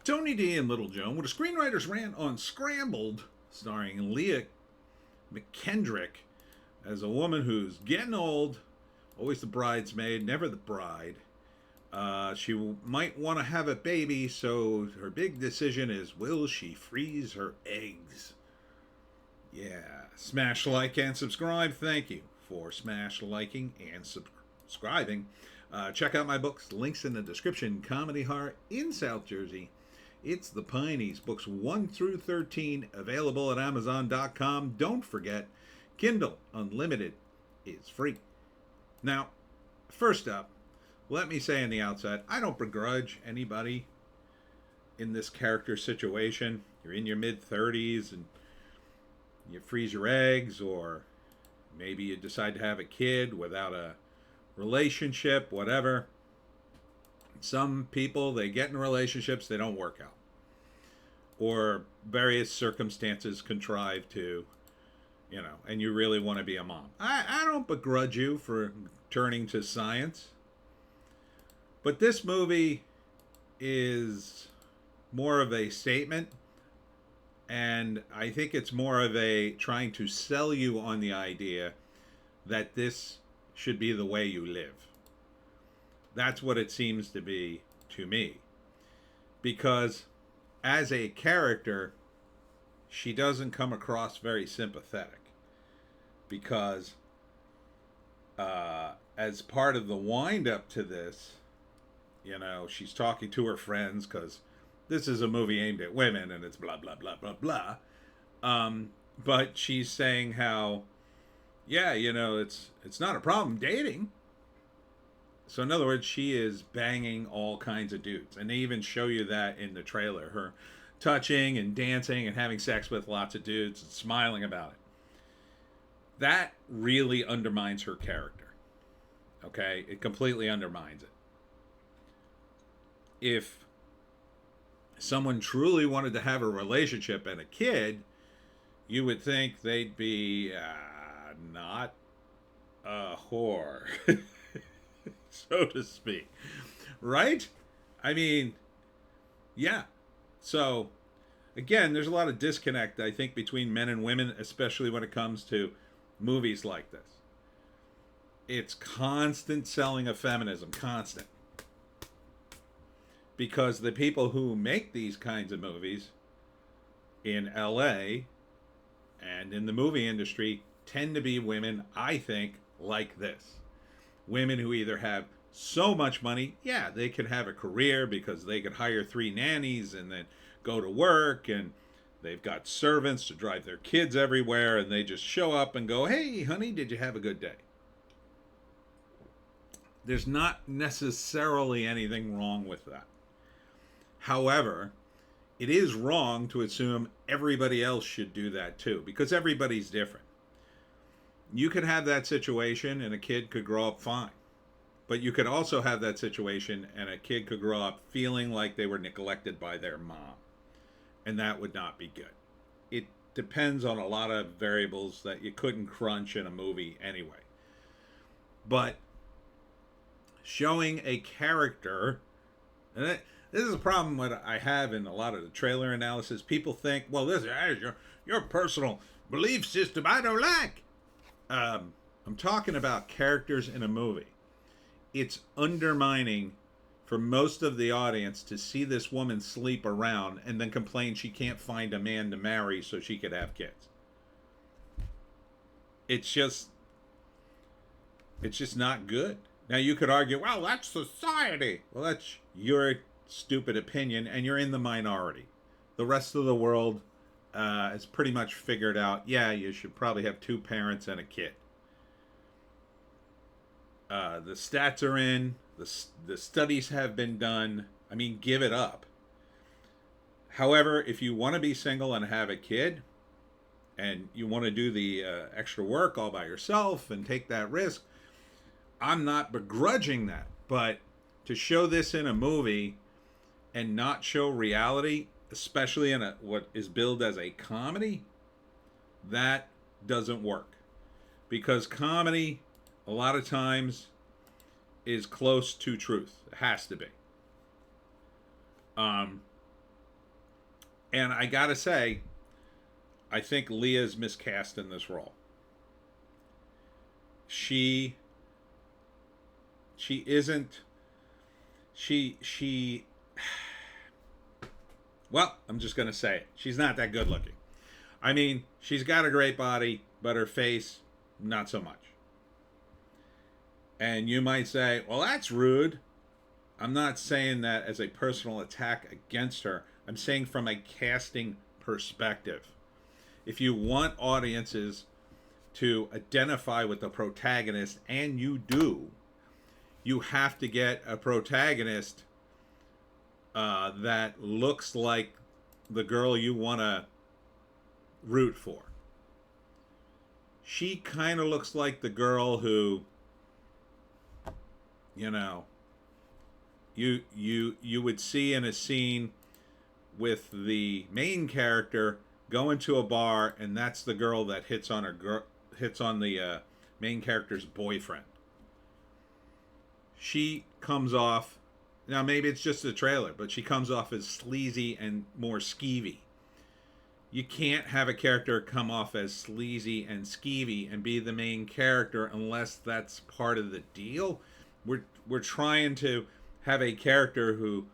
Tony D and Little Joan with a screenwriter's rant on Scrambled, starring Leah McKendrick as a woman who's getting old, always the bridesmaid, never the bride. She might want to have a baby, so her big decision is, will she freeze her eggs? Yeah. Smash like and subscribe. Thank you for smash liking and subscribing. Check out my books. Links in the description. Comedy Horror in South Jersey. It's the Pineys. Books 1 through 13 available at Amazon.com. Don't forget, Kindle Unlimited is free. Now, first up, let me say in the outset, I don't begrudge anybody in this character situation. You're in your mid-30s and you freeze your eggs, or maybe you decide to have a kid without a relationship, whatever. Some people, they get in relationships, they don't work out. Or various circumstances contrive to, and you really want to be a mom. I don't begrudge you for turning to science. But this movie is more of a statement, and I think it's more of a trying to sell you on the idea that this should be the way you live. That's what it seems to be to me. Because as a character, she doesn't come across very sympathetic. Because as part of the wind-up to this, she's talking to her friends because this is a movie aimed at women and it's blah, blah, blah, blah, blah. But she's saying how, yeah, it's not a problem dating. So in other words, she is banging all kinds of dudes. And they even show you that in the trailer. Her touching and dancing and having sex with lots of dudes and smiling about it. That really undermines her character. Okay? It completely undermines it. If someone truly wanted to have a relationship and a kid, you would think they'd be not a whore. So to speak. Right? I mean, yeah. So, again, there's a lot of disconnect, I think, between men and women, especially when it comes to movies like this. It's constant selling of feminism. Constant. Because the people who make these kinds of movies in LA and in the movie industry tend to be women, I think, like this. Women who either have so much money, yeah, they could have a career because they could hire 3 nannies and then go to work, and they've got servants to drive their kids everywhere, and they just show up and go, hey, honey, did you have a good day? There's not necessarily anything wrong with that. However, it is wrong to assume everybody else should do that too, because everybody's different. You could have that situation and a kid could grow up fine. But you could also have that situation and a kid could grow up feeling like they were neglected by their mom. And that would not be good. It depends on a lot of variables that you couldn't crunch in a movie anyway. But showing a character, and this is a problem that I have in a lot of the trailer analysis. People think, well, this is your personal belief system I don't like. I'm talking about characters in a movie. It's undermining for most of the audience to see this woman sleep around and then complain she can't find a man to marry so she could have kids. It's just not good. Now you could argue, well, that's society. Well, that's your stupid opinion, and you're in the minority. The rest of the world has pretty much figured out, yeah, you should probably have 2 parents and a kid. The stats are in. The studies have been done. I mean, give it up. However, if you want to be single and have a kid, and you want to do the extra work all by yourself and take that risk, I'm not begrudging that. But to show this in a movie and not show reality, especially in what is billed as a comedy, that doesn't work. Because comedy, a lot of times, is close to truth. It has to be. And I gotta say, I think Leah's miscast in this role. She she isn't she well, I'm just gonna say it. She's not that good looking. I mean, she's got a great body, but her face, not so much. And you might say, well, that's rude. I'm not saying that as a personal attack against her. I'm saying from a casting perspective. If you want audiences to identify with the protagonist, and you do, you have to get a protagonist that looks like the girl you want to root for. She kind of looks like the girl who, you know, you would see in a scene with the main character go into a bar, and that's the girl that hits on the main character's boyfriend. She comes off, now maybe it's just a trailer, but she comes off as sleazy and more skeevy. You can't have a character come off as sleazy and skeevy and be the main character unless that's part of the deal. We're trying to have a character who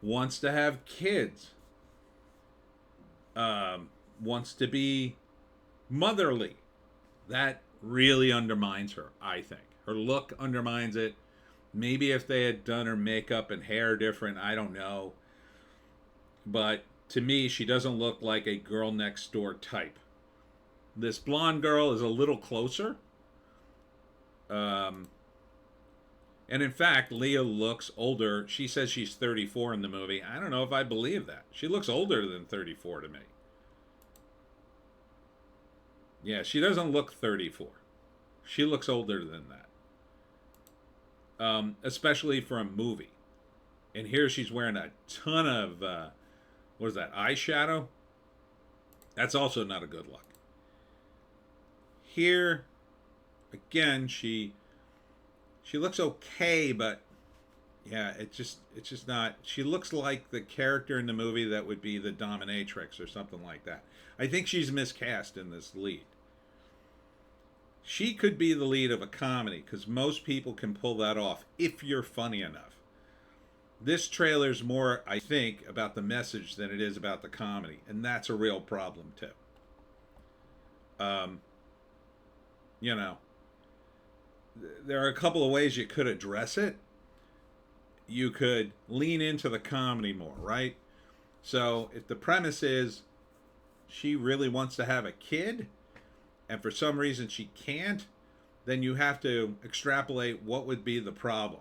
wants to have kids, wants to be motherly. That really undermines her, I think. Her look undermines it. Maybe if they had done her makeup and hair different, I don't know. But to me, she doesn't look like a girl next door type. This blonde girl is a little closer. And in fact, Leah looks older. She says she's 34 in the movie. I don't know if I believe that. She looks older than 34 to me. Yeah, she doesn't look 34. She looks older than that. Especially for a movie. And here she's wearing a ton of, what is that, eyeshadow? That's also not a good look. Here, again, she looks okay, but yeah, it's just not. She looks like the character in the movie that would be the dominatrix or something like that. I think she's miscast in this lead. She could be the lead of a comedy because most people can pull that off if you're funny enough. This trailer's more, I think, about the message than it is about the comedy, and that's a real problem too. You know, there are a couple of ways you could address it. You could lean into the comedy more, right? So if the premise is she really wants to have a kid, and for some reason she can't, then you have to extrapolate what would be the problem.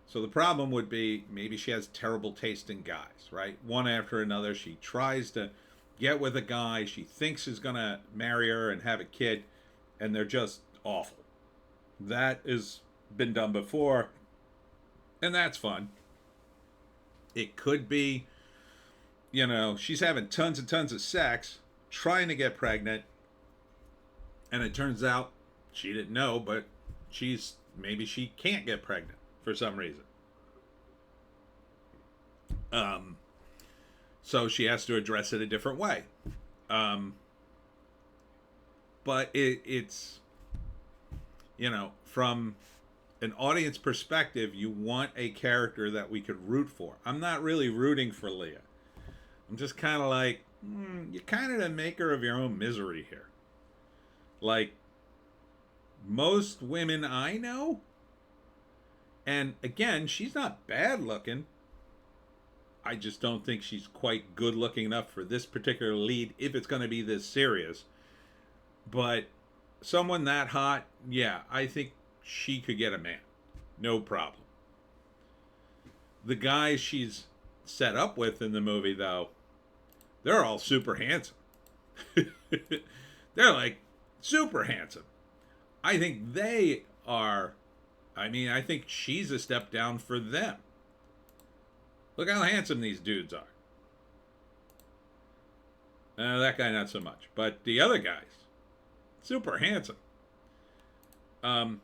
So the problem would be maybe she has terrible taste in guys, right? One after another, she tries to get with a guy she thinks is going to marry her and have a kid, and they're just awful. That has been done before, and that's fun. It could be, you know, she's having tons and tons of sex, trying to get pregnant, and it turns out she didn't know, but maybe she can't get pregnant for some reason. So she has to address it a different way. But it's, you know, from an audience perspective, you want a character that we could root for. I'm not really rooting for Leah. I'm just kind of like, you're kind of the maker of your own misery here. Like, most women I know, and again, she's not bad looking. I just don't think she's quite good looking enough for this particular lead if it's going to be this serious. But someone that hot, yeah, I think she could get a man. No problem. The guys she's set up with in the movie, though, they're all super handsome. They're like super handsome. I think they are. I mean, I think she's a step down for them. Look how handsome these dudes are. That guy not so much, but the other guys, super handsome. You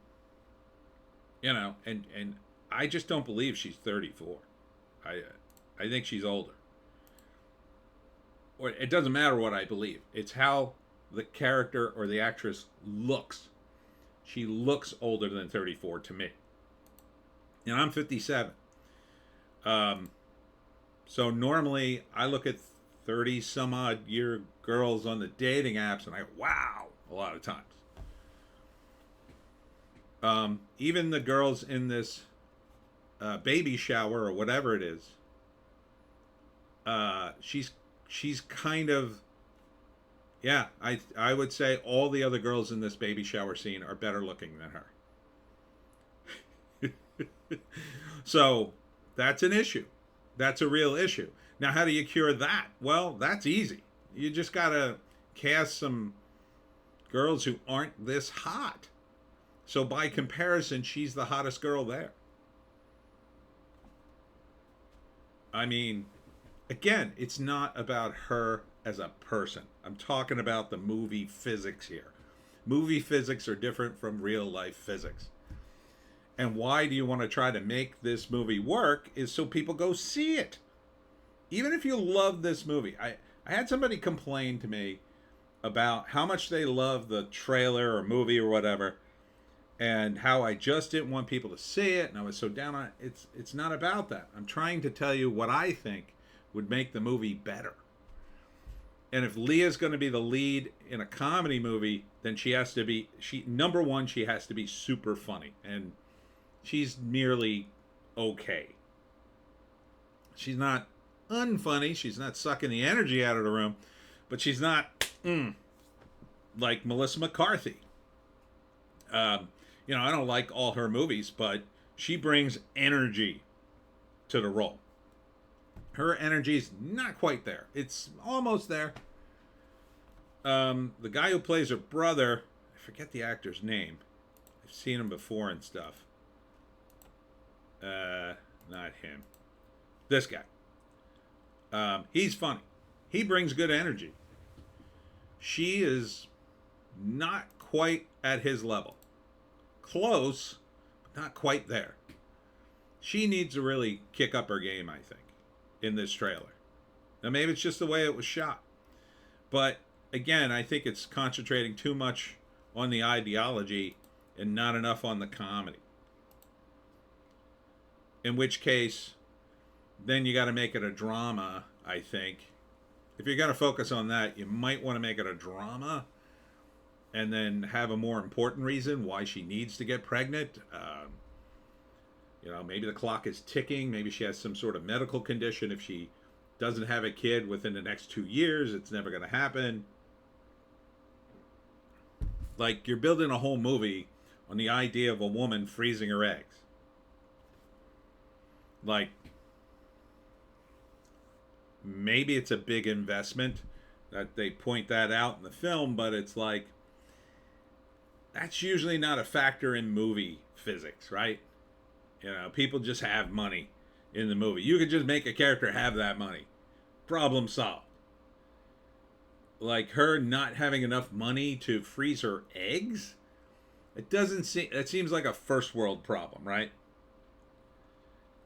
know, and I just don't believe she's 34. I think she's older. or it doesn't matter what I believe. It's how the character or the actress looks. She looks older than 34 to me. And I'm 57. So normally I look at 30 some odd year girls on the dating apps and I go, wow, a lot of times. Even the girls in this baby shower or whatever it is, she's kind of, yeah, I would say all the other girls in this baby shower scene are better looking than her. So that's an issue. That's a real issue. Now, how do you cure that? Well, that's easy. You just gotta cast some girls who aren't this hot. So by comparison, she's the hottest girl there. I mean, again, it's not about her as a person. I'm talking about the movie physics here. Movie physics are different from real life physics. And why do you want to try to make this movie work is so people go see it. Even if you love this movie. I had somebody complain to me about how much they love the trailer or movie or whatever, and how I just didn't want people to see it, and I was so down on it. It's not about that. I'm trying to tell you what I think would make the movie better. And if Leah's going to be the lead in a comedy movie, then she has to be, number one, she has to be super funny. And she's merely okay. She's not unfunny. She's not sucking the energy out of the room. But she's not like Melissa McCarthy. You know, I don't like all her movies, but she brings energy to the role. Her energy's not quite there. It's almost there. The guy who plays her brother, I forget the actor's name. I've seen him before and stuff. Not him. This guy. He's funny. He brings good energy. She is not quite at his level. Close, but not quite there. She needs to really kick up her game, I think, in this trailer. Now, maybe it's just the way it was shot. But, again, I think it's concentrating too much on the ideology and not enough on the comedy. In which case, then you got to make it a drama, I think. If you're going to focus on that, you might want to make it a drama and then have a more important reason why she needs to get pregnant. You know, maybe the clock is ticking. Maybe she has some sort of medical condition. If she doesn't have a kid within the next 2 years, it's never going to happen. Like, you're building a whole movie on the idea of a woman freezing her eggs. Like, maybe it's a big investment that they point that out in the film, but it's like, that's usually not a factor in movie physics, right? You know, people just have money in the movie. You could just make a character have that money. Problem solved. Like her not having enough money to freeze her eggs? It seems like a first world problem, right?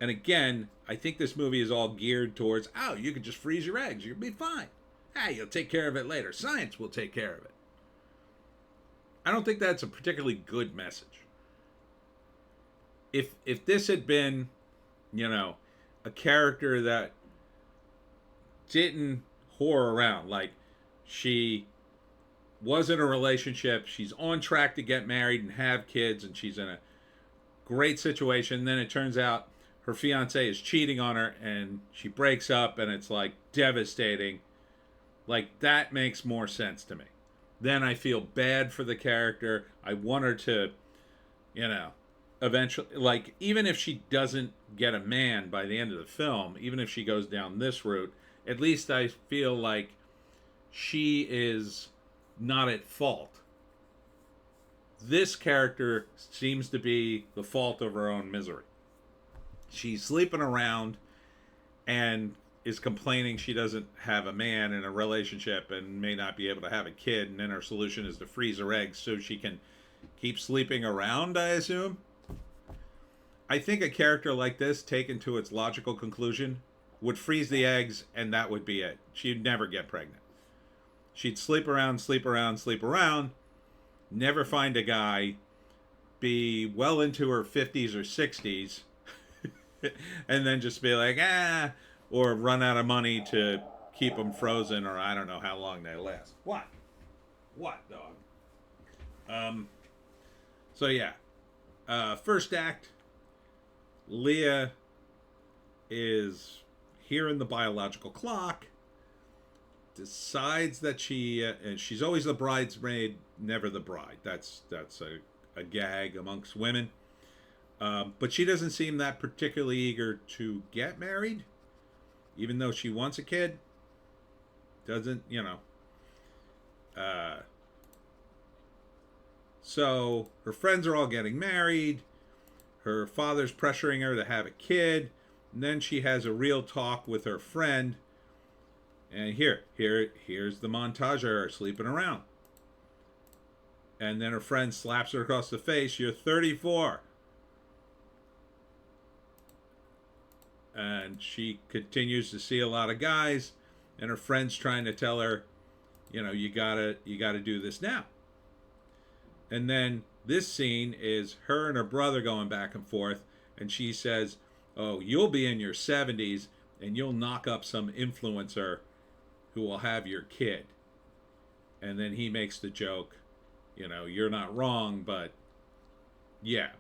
And again, I think this movie is all geared towards, oh, you could just freeze your eggs. You'll be fine. Ah, you'll take care of it later. Science will take care of it. I don't think that's a particularly good message. If this had been, you know, a character that didn't whore around, like she was in a relationship, she's on track to get married and have kids, and she's in a great situation, then it turns out her fiance is cheating on her and she breaks up and it's like devastating. Like that makes more sense to me. Then I feel bad for the character. I want her to, you know, eventually, like, even if she doesn't get a man by the end of the film, even if she goes down this route, at least I feel like she is not at fault. This character seems to be the fault of her own misery. She's sleeping around and is complaining she doesn't have a man in a relationship and may not be able to have a kid, and then her solution is to freeze her eggs so she can keep sleeping around, I assume. I think a character like this, taken to its logical conclusion, would freeze the eggs, and that would be it. She'd never get pregnant. She'd sleep around, sleep around, sleep around, never find a guy, be well into her 50s or 60s, and then just be like, or run out of money to keep them frozen, or I don't know how long they last. What? What, dog? So yeah. First act, Leah is hearing the biological clock, decides that and she's always the bridesmaid, never the bride. That's a gag amongst women. But she doesn't seem that particularly eager to get married, even though she wants a kid. Doesn't, so her friends are all getting married. Her father's pressuring her to have a kid. And then she has a real talk with her friend. And here's the montage of her sleeping around. And then her friend slaps her across the face. You're 34. And she continues to see a lot of guys. And her friend's trying to tell her, you gotta do this now. And then this scene is her and her brother going back and forth. And she says, oh, you'll be in your 70s and you'll knock up some influencer who will have your kid. And then he makes the joke, you're not wrong, but yeah.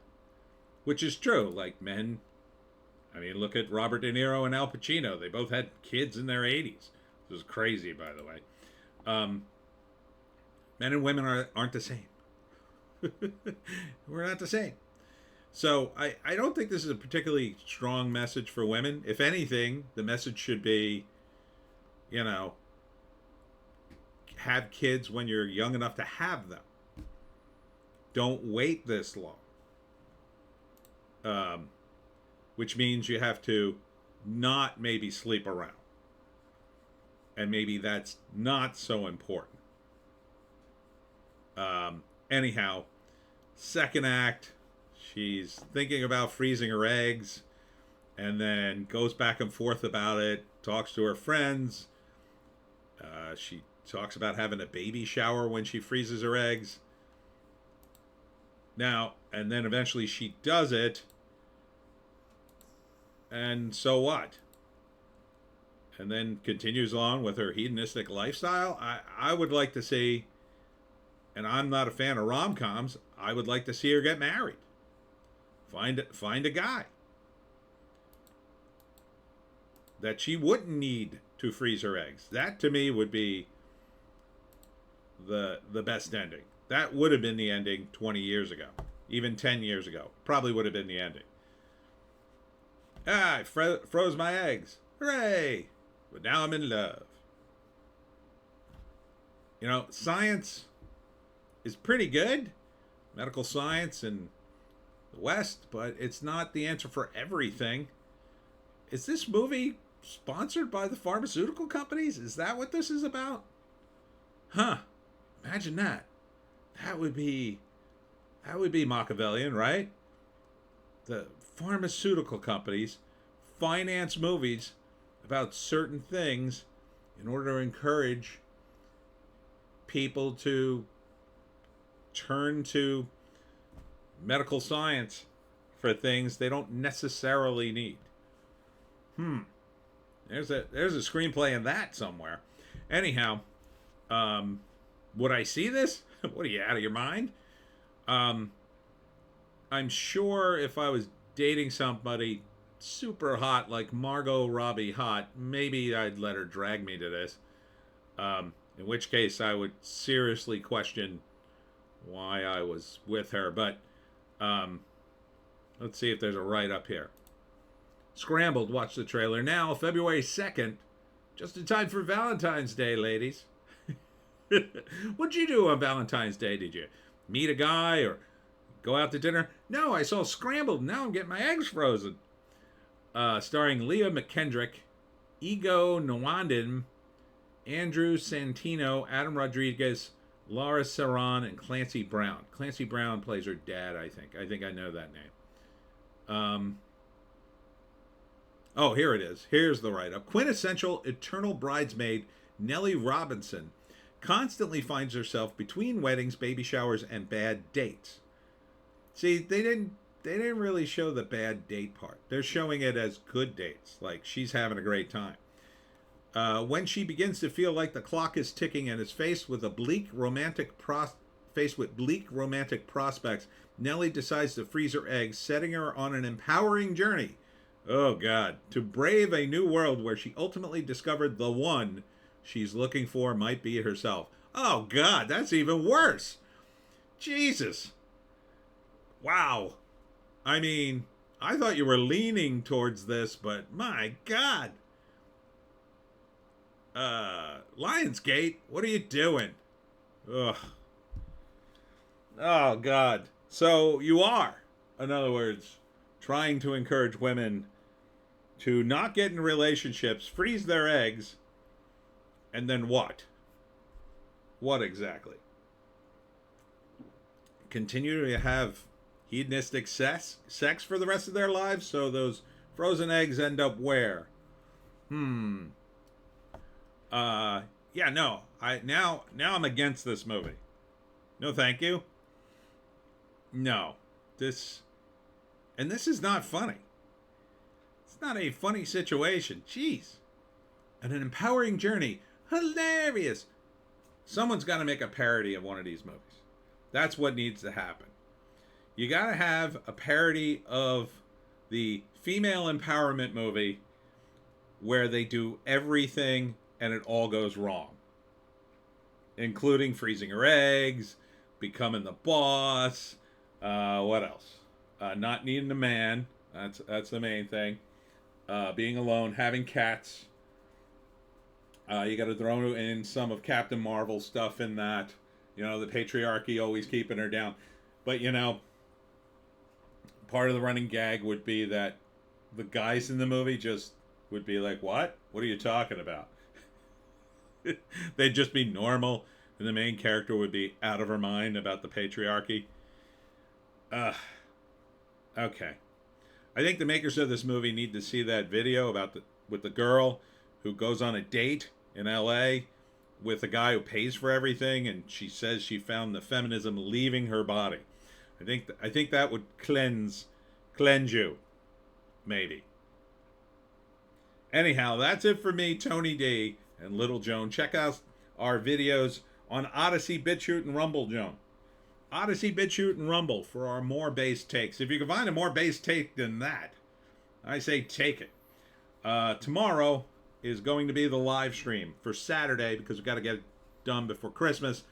Which is true. Like men, look at Robert De Niro and Al Pacino. They both had kids in their 80s. This is crazy, by the way. Men and women aren't the same. We're not the same. So I don't think this is a particularly strong message for women. If anything, the message should be, have kids when you're young enough to have them. Don't wait this long. Which means you have to not maybe sleep around. And maybe that's not so important. Anyhow, second act, she's thinking about freezing her eggs and then goes back and forth about it, talks to her friends. She talks about having a baby shower when she freezes her eggs. Now, and then eventually she does it. And so what? And then continues on with her hedonistic lifestyle. I would like to see, and I'm not a fan of rom-coms, I would like to see her get married. Find a guy that she wouldn't need to freeze her eggs. That to me would be the best ending. That would have been the ending 20 years ago. Even 10 years ago. Probably would have been the ending. I froze my eggs. Hooray! But now I'm in love. Science is pretty good. Medical science in the West, but it's not the answer for everything. Is this movie sponsored by the pharmaceutical companies? Is that what this is about? Huh. Imagine that. That would be Machiavellian, right? The pharmaceutical companies finance movies about certain things in order to encourage people to turn to medical science for things they don't necessarily need. There's a screenplay in that somewhere. Anyhow, would I see this? What are you, out of your mind? I'm sure if I was dating somebody super hot like Margot Robbie hot, maybe I'd let her drag me to this. In which case I would seriously question why I was with her. But let's see if there's a write-up here. Scrambled, watch the trailer now, February 2nd. Just in time for Valentine's Day, ladies. What'd you do on Valentine's Day? Did you meet a guy or go out to dinner? No, I saw Scrambled. Now I'm getting my eggs frozen. Starring Leah McKendrick, Ego Nwandin, Andrew Santino, Adam Rodriguez, Laura Serran, and Clancy Brown. Clancy Brown plays her dad, I think. I think I know that name. Oh, here it is. Here's the write-up. Quintessential eternal bridesmaid Nellie Robinson constantly finds herself between weddings, baby showers, and bad dates. See, they didn't really show the bad date part. They're showing it as good dates, like she's having a great time. When she begins to feel like the clock is ticking and is faced with bleak romantic prospects, Nellie decides to freeze her eggs, setting her on an empowering journey. Oh God, to brave a new world where she ultimately discovered the one she's looking for might be herself. Oh God, that's even worse. Jesus. Wow. I mean, I thought you were leaning towards this, but my God. Lionsgate, what are you doing? Ugh. Oh God. So you are, in other words, trying to encourage women to not get in relationships, freeze their eggs, and then what? What exactly? Continue to have hedonistic sex for the rest of their lives, so those frozen eggs end up where? Yeah, no. Now I'm against this movie. No, thank you. No. This is not funny. It's not a funny situation. Jeez. And an empowering journey. Hilarious. Someone's got to make a parody of one of these movies. That's what needs to happen. You got to have a parody of the female empowerment movie where they do everything and it all goes wrong, including freezing her eggs, becoming the boss. What else? Not needing a man. That's the main thing. Being alone, having cats. You got to throw in some of Captain Marvel stuff in that. You know, the patriarchy always keeping her down. But, you know, part of the running gag would be that the guys in the movie just would be like, what? What are you talking about? They'd just be normal, and the main character would be out of her mind about the patriarchy. Okay. I think the makers of this movie need to see that video about with the girl who goes on a date in LA with a guy who pays for everything, and she says she found the feminism leaving her body. I think that would cleanse you, maybe. Anyhow, that's it for me, Tony D and Little Joan. Check out our videos on Odysee, Bitchute, and Rumble, Joan. Odysee, Bitchute, and Rumble for our more base takes. If you can find a more base take than that, I say take it. Tomorrow is going to be the live stream for Saturday because we've got to get it done before Christmas.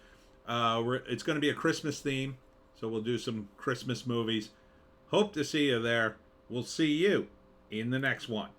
It's going to be a Christmas theme, so we'll do some Christmas movies. Hope to see you there. We'll see you in the next one.